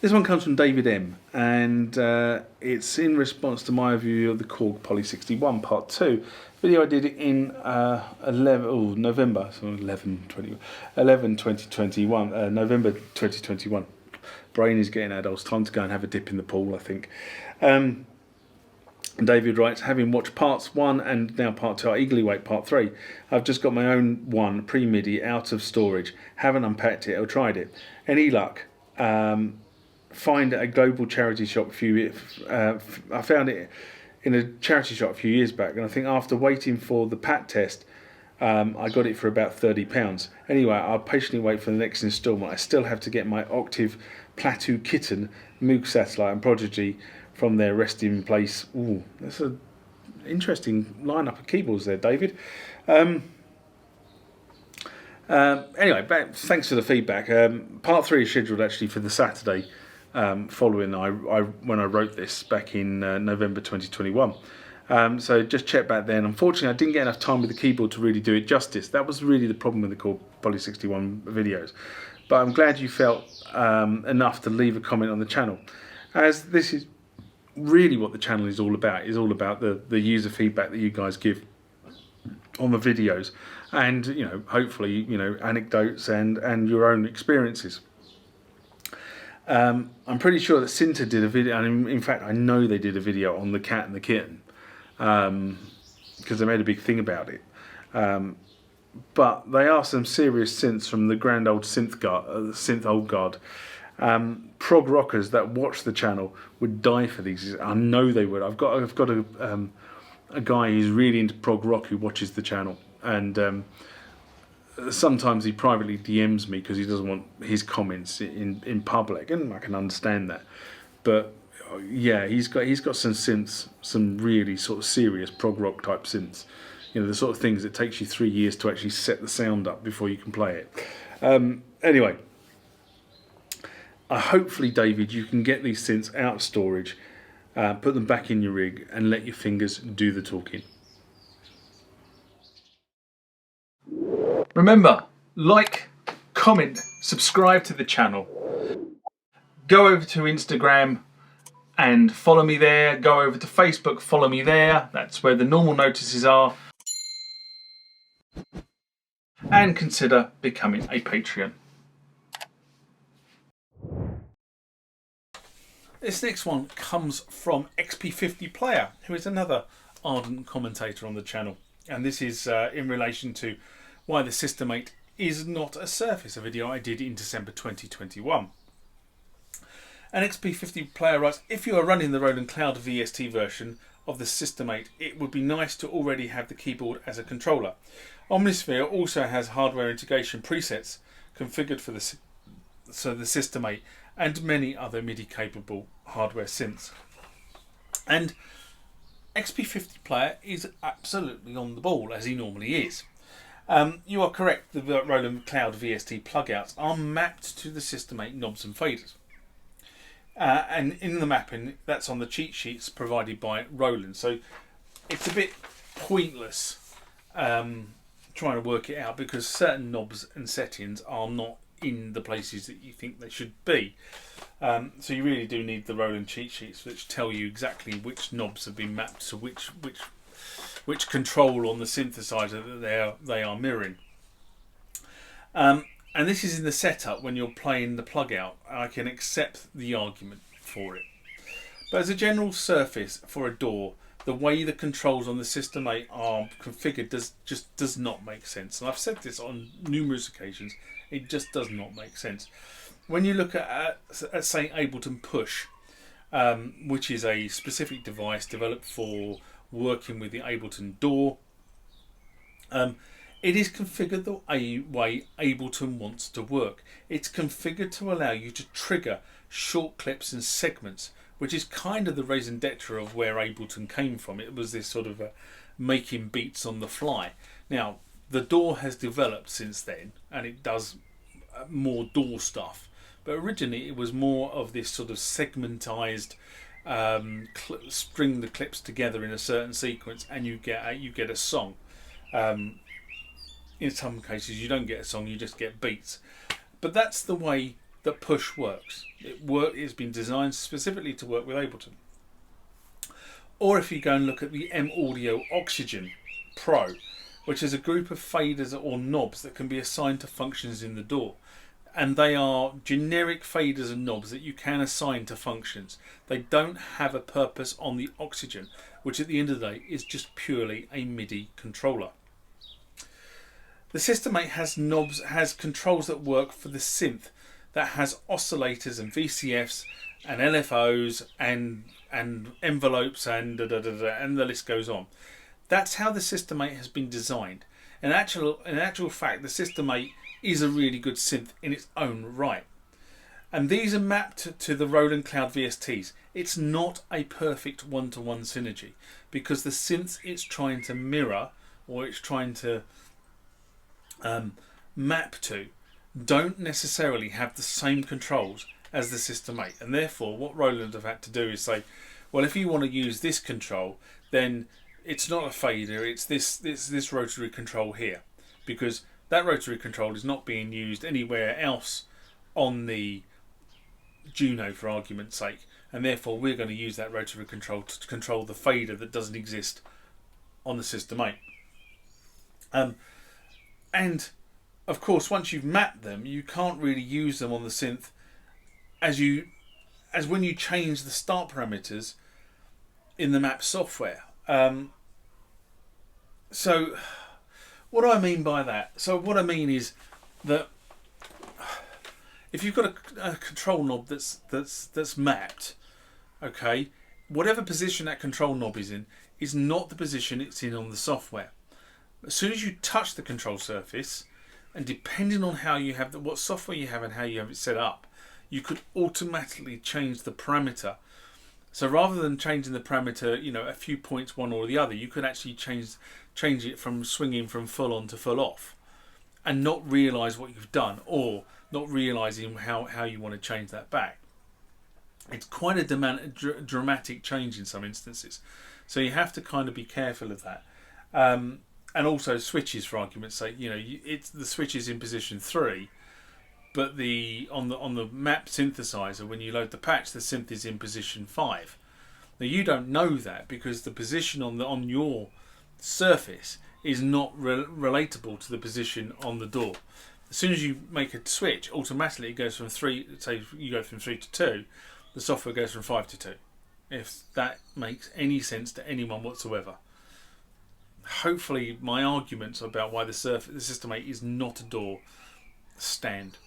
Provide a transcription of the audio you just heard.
This one comes from David M, and it's in response to my review of the Korg Poly 61 Part 2 video I did in November, so 2021, November 2021. Brain is getting adults. Time to go and have a dip in the pool, I think. And David writes, having watched parts 1 and now part 2, I eagerly await part 3. I've just got my own one pre-MIDI out of storage. Haven't unpacked it or tried it. Any luck? Find a global charity shop I found it in a charity shop a few years back, and I think after waiting for the PAT test, I got it for about £30. Anyway, I'll patiently wait for the next instalment. I still have to get my Octave Plateau Kitten, Moog Satellite and Prodigy from their resting place. Ooh, that's an interesting lineup of keyboards there, David. Anyway, thanks for the feedback. Part 3 is scheduled actually for the Saturday following when I wrote this back in November 2021. So just check back then. Unfortunately, I didn't get enough time with the keyboard to really do it justice. That was really the problem with the Korg Poly 61 videos. But I'm glad you felt enough to leave a comment on the channel, as this is really what the channel is all about. It's all about the user feedback that you guys give on the videos, and hopefully anecdotes and your own experiences. I'm pretty sure that Cinta did a video, and in fact I know they did a video on the cat and the kitten, because they made a big thing about it. But they are some serious synths from the grand old synth old guard. Prog rockers that watch the channel would die for these. I know they would. I've got a guy who's really into prog rock who watches the channel, and sometimes he privately DMs me because he doesn't want his comments in public, and I can understand that. But yeah, he's got some synths, some really sort of serious prog rock type synths. The sort of things that takes you 3 years to actually set the sound up before you can play it. Anyway, hopefully, David, you can get these synths out of storage, put them back in your rig, and let your fingers do the talking. Remember, like, comment, subscribe to the channel. Go over to Instagram and follow me there. Go over to Facebook, follow me there. That's where the normal notices are. And consider becoming a Patreon. This next one comes from XP50 Player, who is another ardent commentator on the channel. And this is in relation to why the System-8 is not a Surface, a video I did in December 2021. And XP50 Player writes, if you are running the Roland Cloud VST version of the System-8, it would be nice to already have the keyboard as a controller. Omnisphere also has hardware integration presets configured for the System-8 and many other MIDI capable hardware synths. And XP50 Player is absolutely on the ball, as he normally is. You are correct, the Roland Cloud VST plugouts are mapped to the System-8 knobs and faders. And in the mapping, that's on the cheat sheets provided by Roland. So it's a bit pointless trying to work it out, because certain knobs and settings are not in the places that you think they should be. So you really do need the Roland cheat sheets, which tell you exactly which knobs have been mapped to which control on the synthesizer that they are mirroring. And this is in the setup when you're playing the plug out. I can accept the argument for it. But as a general surface for a DAW, the way the controls on the System-8 are configured does not make sense. And I've said this on numerous occasions. It just does not make sense. When you look at say, Ableton Push, which is a specific device developed for working with the Ableton DAW, it is configured the way Ableton wants to work. It's configured to allow you to trigger short clips and segments, which is kind of the raison d'etre of where Ableton came from. It was this sort of making beats on the fly. Now, the DAW has developed since then, and it does more DAW stuff. But originally, it was more of this sort of segmentized, string the clips together in a certain sequence, and you get a song. In some cases, you don't get a song; you just get beats. But that's the way that push works. It's been designed specifically to work with Ableton. Or if you go and look at the M Audio Oxygen Pro, which is a group of faders or knobs that can be assigned to functions in the DAW. And they are generic faders and knobs that you can assign to functions. They don't have a purpose on the Oxygen, which at the end of the day is just purely a MIDI controller. The System-8 has controls that work for the synth, that has oscillators and VCFs and LFOs and envelopes and and the list goes on. That's how the System-8 has been designed. In actual fact, the System-8 is a really good synth in its own right. And these are mapped to the Roland Cloud VSTs. It's not a perfect one-to-one synergy because the synths it's trying to mirror or it's trying to map to don't necessarily have the same controls as the System-8. And therefore what Roland have had to do is say, well, if you want to use this control, then it's not a fader, it's this rotary control here, because that rotary control is not being used anywhere else on the Juno, for argument's sake, and therefore we're going to use that rotary control to control the fader that doesn't exist on the System-8. And of course, once you've mapped them, you can't really use them on the synth as when you change the start parameters in the map software. So what do I mean by that? So what I mean is that if you've got a control knob that's mapped, okay, whatever position that control knob is in is not the position it's in on the software. As soon as you touch the control surface, and depending on how you have what software you have and how you have it set up, you could automatically change the parameter. So rather than changing the parameter, a few points one or the other, you could actually change it from swinging from full on to full off, and not realise what you've done, or not realising how you want to change that back. It's quite a dramatic change in some instances, so you have to kind of be careful of that. And also switches, for argument's sake, it's the switch is in position 3, but on the map synthesizer, when you load the patch, the synth is in position 5. Now you don't know that because the position on your surface is not relatable to the position on the DAW. As soon as you make a switch, automatically it goes from 3. Say you go from 3 to 2, the software goes from 5 to 2. If that makes any sense to anyone whatsoever. Hopefully, my arguments about why the System-8 is not a DAW stand.